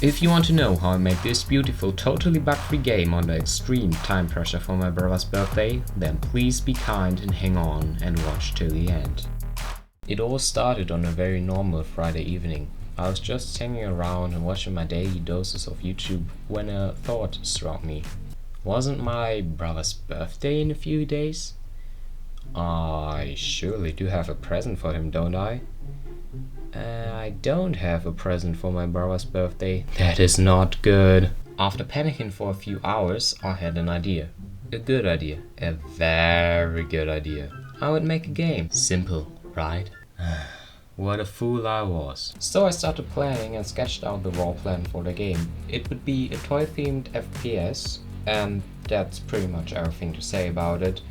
If you want to know how I made this beautiful, totally bug-free game under extreme time pressure for my brother's birthday, then please be kind and hang on and watch till the end. It all started on a very normal Friday evening. I was just hanging around and watching my daily doses of YouTube when a thought struck me. Wasn't my brother's birthday in a few days? I surely do have a present for him, don't I? I don't have a present for my brother's birthday. That is not good. After panicking for a few hours, I had an idea. A good idea. A very good idea. I would make a game. Simple, right? What a fool I was. So I started playing and sketched out the raw plan for the game. It would be a toy-themed FPS, and that's pretty much everything to say about it.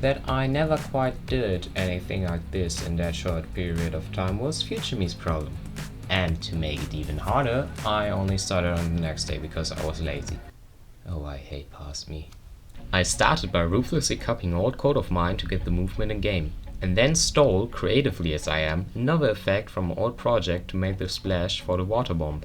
That I never quite did anything like this in that short period of time was future me's problem. And to make it even harder, I only started on the next day because I was lazy. Oh, I hate past me. I started by ruthlessly copying old code of mine to get the movement in game, and then stole, creatively as I am, another effect from an old project to make the splash for the water bomb.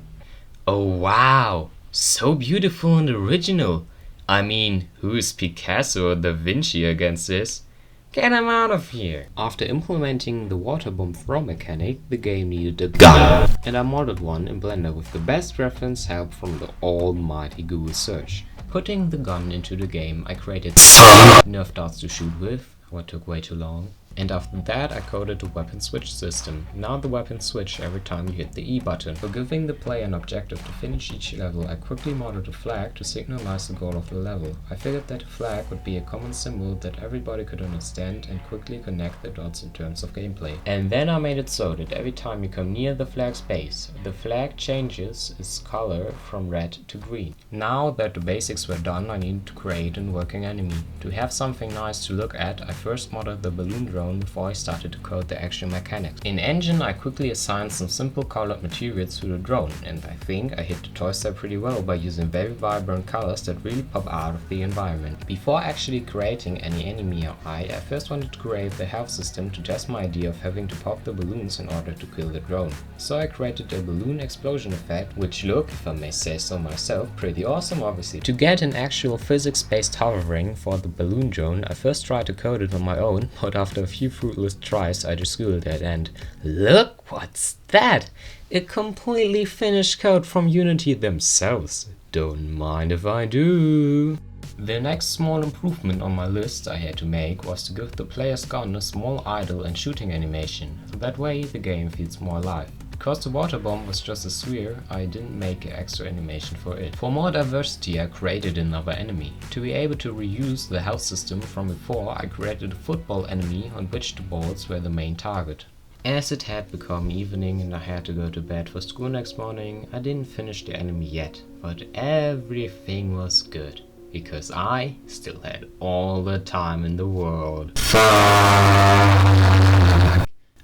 Oh wow! So beautiful and original! I mean, who's Picasso or Da Vinci against this? Get him out of here! After implementing the water bomb throw mechanic, the game needed a gun, and I modded one in Blender with the best reference help from the almighty Google search. Putting the gun into the game, I created Nerf darts to shoot with, what took way too long. And after that I coded the weapon switch system. Now the weapons switch every time you hit the E button. For giving the player an objective to finish each level, I quickly modded a flag to signalize the goal of the level. I figured that a flag would be a common symbol that everybody could understand and quickly connect the dots in terms of gameplay. And then I made it so that every time you come near the flag's base, the flag changes its color from red to green. Now that the basics were done, I needed to create a working enemy. To have something nice to look at, I first modded the balloon drone before I started to code the actual mechanics. In Engine, I quickly assigned some simple colored materials to the drone, and I think I hit the toy style pretty well by using very vibrant colors that really pop out of the environment. Before actually creating any enemy I first wanted to create the health system to test my idea of having to pop the balloons in order to kill the drone. So I created a balloon explosion effect, which looked, if I may say so myself, pretty awesome obviously. To get an actual physics-based hovering for the balloon drone, I first tried to code it on my own, but after a few fruitless tries I just googled it and look, what's that? A completely finished code from Unity themselves. Don't mind if I do. The next small improvement on my list I had to make was to give the player's gun a small idle and shooting animation, so that way the game feels more alive. Because the water bomb was just a sphere, I didn't make an extra animation for it. For more diversity, I created another enemy. To be able to reuse the health system from before, I created a football enemy on which the balls were the main target. As it had become evening and I had to go to bed for school next morning, I didn't finish the enemy yet, but everything was good. Because I still had all the time in the world.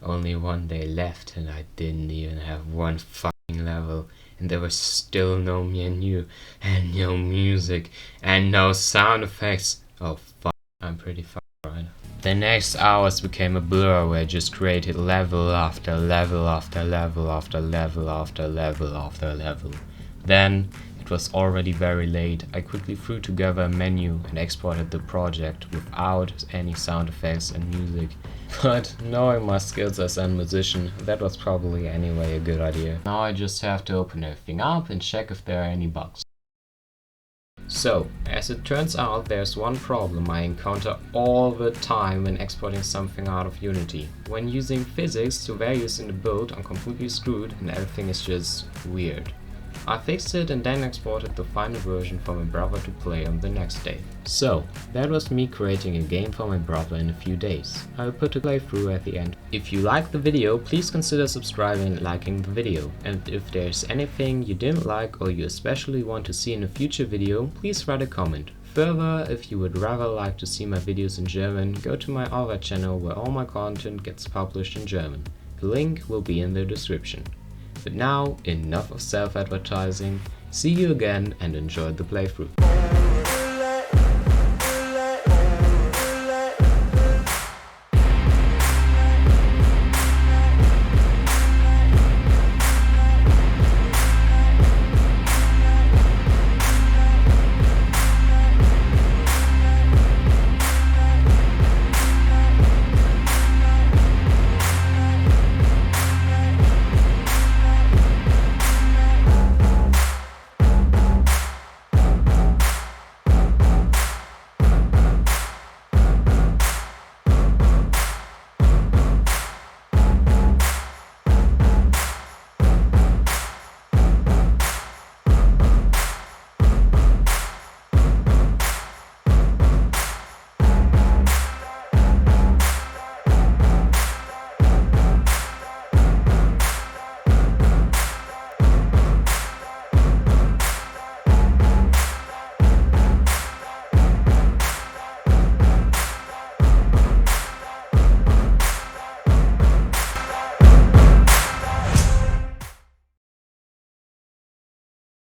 Only one day left and I didn't even have one fucking level, and there was still no menu and no music and no sound effects. Oh fuck, I'm pretty fucked right now. The next hours became a blur where I just created level after level after level after level after level after level. Then it was already very late. I quickly threw together a menu and exported the project without any sound effects and music. But knowing my skills as a musician, that was probably anyway a good idea. Now I just have to open everything up and check if there are any bugs. So, as it turns out, there's one problem I encounter all the time when exporting something out of Unity. When using physics to values in the build, I'm completely screwed and everything is just weird. I fixed it and then exported the final version for my brother to play on the next day. So, that was me creating a game for my brother in a few days. I'll put a playthrough at the end. If you liked the video, please consider subscribing and liking the video. And if there's anything you didn't like or you especially want to see in a future video, please write a comment. Further, if you would rather like to see my videos in German, go to my other channel where all my content gets published in German. The link will be in the description. But now, enough of self-advertising, see you again and enjoy the playthrough.